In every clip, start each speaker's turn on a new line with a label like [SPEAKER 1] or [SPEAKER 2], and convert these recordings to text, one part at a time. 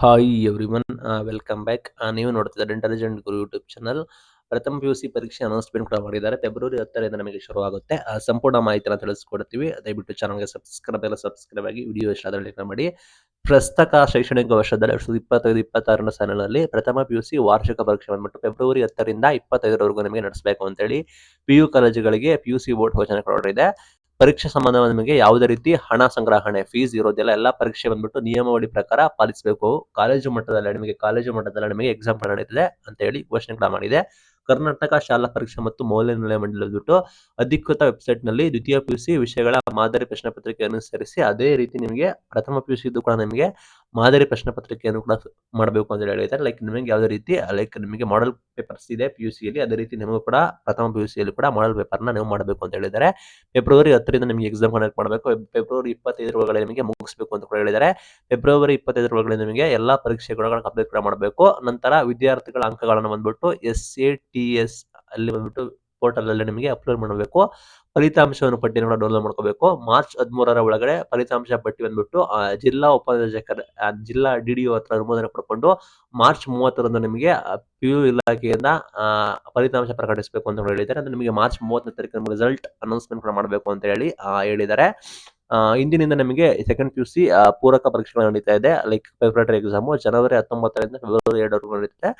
[SPEAKER 1] Hi everyone, welcome back. ನೀವು ನೋಡ್ತಿದ್ದಾರೆ intelligent ಗುರು YouTube channel. ಪ್ರಥಮ ಪಿ-ಯು-ಸಿ ಪರೀಕ್ಷೆ ಅನೌನ್ಸ್ಮೆಂಟ್ ಕೂಡ ಮಾಡಿದ್ದಾರೆ. ಫೆಬ್ರವರಿ 10ರಿಂದ ನಮಗೆ ಶುರುವಾಗುತ್ತೆ. ಸಂಪೂರ್ಣ ಮಾಹಿತಿನ ತಿಳಿಸ್ಕೊಡ್ತೀವಿ. ದಯವಿಟ್ಟು ಚಾನಲ್ಗೆ ಸಬ್ಸ್ಕ್ರೈಬ್ ಆಗಿ ವಿಡಿಯೋ ಇಷ್ಟ ಆದರೆ ಲೈಕ್ ಮಾಡಿ. ಪ್ರಸಕ್ತ ಶೈಕ್ಷಣಿಕ ವರ್ಷದಲ್ಲಿ 2025-26 ಸಾಲಿನಲ್ಲಿ ಪ್ರಥಮ ಪಿ-ಯು-ಸಿ ವಾರ್ಷಿಕ ಪರೀಕ್ಷೆ ಬಂದ್ಬಿಟ್ಟು ಫೆಬ್ರವರಿ 10ರಿಂದ 25ರವರೆಗೂ ನಿಮಗೆ ನಡೆಸಬೇಕು ಅಂತೇಳಿ ಪಿ-ಯು ಕಾಲೇಜುಗಳಿಗೆ ಪಿ-ಯು-ಸಿ ಬೋರ್ಡ್ ಘೋಷಣೆ ಹೊರಡಿದೆ. ಪರೀಕ್ಷೆ ಸಂಬಂಧ ನಿಮಗೆ ಯಾವುದೇ ರೀತಿ ಹಣ ಸಂಗ್ರಹಣೆ ಫೀಸ್ ಇರೋದಿಲ್ಲ. ಎಲ್ಲ ಪರೀಕ್ಷೆ ಬಂದ್ಬಿಟ್ಟು ನಿಯಮಾವಳಿ ಪ್ರಕಾರ ಪಾಲಿಸಬೇಕು. ಕಾಲೇಜು ಮಟ್ಟದಲ್ಲಿ ನಿಮಗೆ ಎಕ್ಸಾಮ್ ನಡೀತದೆ ಅಂತ ಹೇಳಿ ಘೋಷಣೆ ಕೂಡ ಮಾಡಿದೆ. ಕರ್ನಾಟಕ ಶಾಲಾ ಪರೀಕ್ಷೆ ಮತ್ತು ಮೌಲ್ಯ ನಿರ್ಣಯ ಮಂಡಳಿ ಬಿಟ್ಟು ಅಧಿಕೃತ ವೆಬ್ಸೈಟ್ ನಲ್ಲಿ ದ್ವಿತೀಯ ಪಿ-ಯು-ಸಿ ವಿಷಯಗಳ ಮಾದರಿ ಪ್ರಶ್ನೆ ಪತ್ರಿಕೆ ಅನುಸರಿಸಿ ಅದೇ ರೀತಿ ನಿಮಗೆ ಪ್ರಥಮ ಪಿ-ಯು-ಸಿ ಕೂಡ ನಿಮಗೆ ಮಾದರಿ ಪ್ರಶ್ನೆ ಪತ್ರಿಕೆಯನ್ನು ಕೂಡ ಮಾಡಬೇಕು ಅಂತ ಹೇಳಿದ್ದಾರೆ. ಲೈಕ್ ನಿಮಗೆ ಯಾವುದೇ ರೀತಿ ನಿಮಗೆ ಮಾಡೆಲ್ ಪೇಪರ್ಸ್ ಇದೆ ಪಿ-ಯು-ಸಿಯಲ್ಲಿ, ಅದೇ ರೀತಿ ನಿಮಗೂ ಕೂಡ ಪ್ರಥಮ ಪಿ-ಯು-ಸಿಯಲ್ಲಿ ಕೂಡ ಮಾಡೆಲ್ ಪೇಪರ್ನ ನೀವು ಮಾಡಬೇಕು ಅಂತ ಹೇಳಿದ್ದಾರೆ. ಫೆಬ್ರವರಿ 10ರಿಂದ ನಿಮಗೆ ಎಕ್ಸಾಮ್ ಕಂಡಕ್ಟ್ ಮಾಡಬೇಕು. ಫೆಬ್ರವರಿ 25 ಒಳಗಡೆ ನಿಮಗೆ ಮುಗಿಸಬೇಕು ಅಂತ ಕೂಡ ಹೇಳಿದ್ದಾರೆ. ಫೆಬ್ರವರಿ 25 ಒಳಗಡೆ ನಿಮಗೆ ಎಲ್ಲಾ ಪರೀಕ್ಷೆಗಳನ್ನು ಕಂಪ್ಲೀಟ್ ಕೂಡ ಮಾಡಬೇಕು. ನಂತರ ವಿದ್ಯಾರ್ಥಿಗಳ ಅಂಕಗಳನ್ನು ಬಂದ್ಬಿಟ್ಟು SATS ಅಲ್ಲಿ ಬಂದ್ಬಿಟ್ಟು ಪೋರ್ಟಲ್ ಅಲ್ಲಿ ನಿಮಗೆ ಅಪ್ಲೋಡ್ ಮಾಡಬೇಕು. ಫಲಿತಾಂಶವನ್ನು ಪಟ್ಟಿಯನ್ನು ಕೂಡ ಡೌನ್ಲೋಡ್ ಮಾಡ್ಕೋಬೇಕು. ಮಾರ್ಚ್ 13ರ ಒಳಗಡೆ ಫಲಿತಾಂಶ ಪಟ್ಟಿ ಬಂದ್ಬಿಟ್ಟು ಜಿಲ್ಲಾ ಉಪನಿರ್ದೇಶಕರ ಜಿಲ್ಲಾ DDO ಹತ್ರ ಅನುಮೋದನೆ ಪಡ್ಕೊಂಡು ಮಾರ್ಚ್ 30ರಂದು ನಿಮಗೆ PU ಇಲಾಖೆಯಿಂದ ಫಲಿತಾಂಶ ಪ್ರಕಟಿಸಬೇಕು ಅಂತ ಹೇಳಿದ್ದಾರೆ. ಅಂದ್ರೆ ನಿಮಗೆ ಮಾರ್ಚ್ 30ನೇ ತಾರೀಕು ರಿಸಲ್ಟ್ ಅನೌನ್ಸ್ಮೆಂಟ್ ಕೂಡ ಮಾಡಬೇಕು ಅಂತ ಹೇಳಿದ್ದಾರೆ. ಇಂದಿನಿಂದ ನಿಮಗೆ ಸೆಕೆಂಡ್ ಪಿ-ಯು-ಸಿ ಪೂರಕ ಪರೀಕ್ಷೆಗಳು ನಡೀತಾ ಇದೆ. ಲೈಕ್ ಪ್ರಿಪರೇಟರಿ ಎಕ್ಸಾಮ್ ಜನವರಿ 19ರಿಂದ ಫೆಬ್ರವರಿ 2ರವರೆಗೂ ನಡೆಯುತ್ತೆ.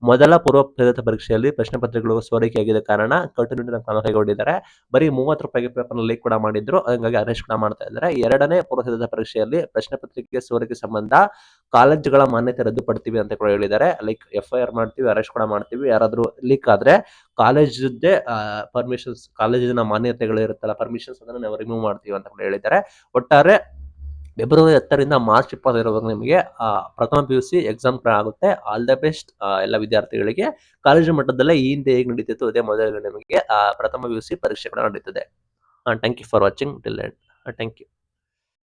[SPEAKER 1] ಮೊದಲ ಪೂರ್ವ ಸಿದ್ಧತಾ ಪರೀಕ್ಷೆಯಲ್ಲಿ ಪ್ರಶ್ನೆ ಪತ್ರಿಕೆಗಳು ಸೋರಿಕೆಯಾಗಿದ್ದ ಕಾರಣ ಕಟ್ಟುನಿಟ್ಟಿನ ಕ್ರಮ ಕೈಗೊಂಡಿದ್ದಾರೆ. ಬರೀ ₹30 ಪೇಪರ್ ಲೀಕ್ ಕೂಡ ಮಾಡಿದ್ರು, ಹಾಗಾಗಿ ಅರೆಸ್ಟ್ ಕೂಡ ಮಾಡ್ತಾ ಇದ್ದಾರೆ. ಎರಡನೇ ಪೂರ್ವ ಸಿದ್ಧತಾ ಪರೀಕ್ಷೆಯಲ್ಲಿ ಪ್ರಶ್ನೆ ಪತ್ರಿಕೆ ಸೋರಿಕೆ ಸಂಬಂಧ ಕಾಲೇಜುಗಳ ಮಾನ್ಯತೆ ರದ್ದುಪಡ್ತೀವಿ ಅಂತ ಕೂಡ ಹೇಳಿದ್ದಾರೆ. ಲೈಕ್ FIR ಮಾಡ್ತೀವಿ, ಅರೆಸ್ಟ್ ಕೂಡ ಮಾಡ್ತೀವಿ. ಯಾರಾದ್ರೂ ಲೀಕ್ ಆದ್ರೆ ಕಾಲೇಜದ್ದೇ ಪರ್ಮಿಷನ್ಸ್, ಕಾಲೇಜಿನ ಮಾನ್ಯತೆಗಳು ಇರುತ್ತಲ್ಲ ಪರ್ಮಿಷನ್ಸ್, ಅದನ್ನ ನಾವು ರಿಮೂವ್ ಮಾಡ್ತೀವಿ ಅಂತ ಕೂಡ ಹೇಳಿದ್ದಾರೆ. ಒಟ್ಟಾರೆ ಫೆಬ್ರವರಿ 10ರಿಂದ ಮಾರ್ಚ್ 25ರವರೆಗೂ ನಿಮಗೆ ಪ್ರಥಮ ಪಿ-ಯು-ಸಿ ಎಕ್ಸಾಮ್ ಆಗುತ್ತೆ. ಆಲ್ ದ ಬೆಸ್ಟ್ ಎಲ್ಲ ವಿದ್ಯಾರ್ಥಿಗಳಿಗೆ. ಕಾಲೇಜು ಮಟ್ಟದಲ್ಲೇ ಈ ಹಿಂದೆ ಹೇಗೆ ನಡೀತಿತ್ತು ಅದೇ ಮೊದಲು ನಿಮಗೆ ಪ್ರಥಮ ಪಿ-ಯು-ಸಿ ಪರೀಕ್ಷೆ ಕೂಡ ನಡೀತದೆ. Thank you for watching till end. Thank you.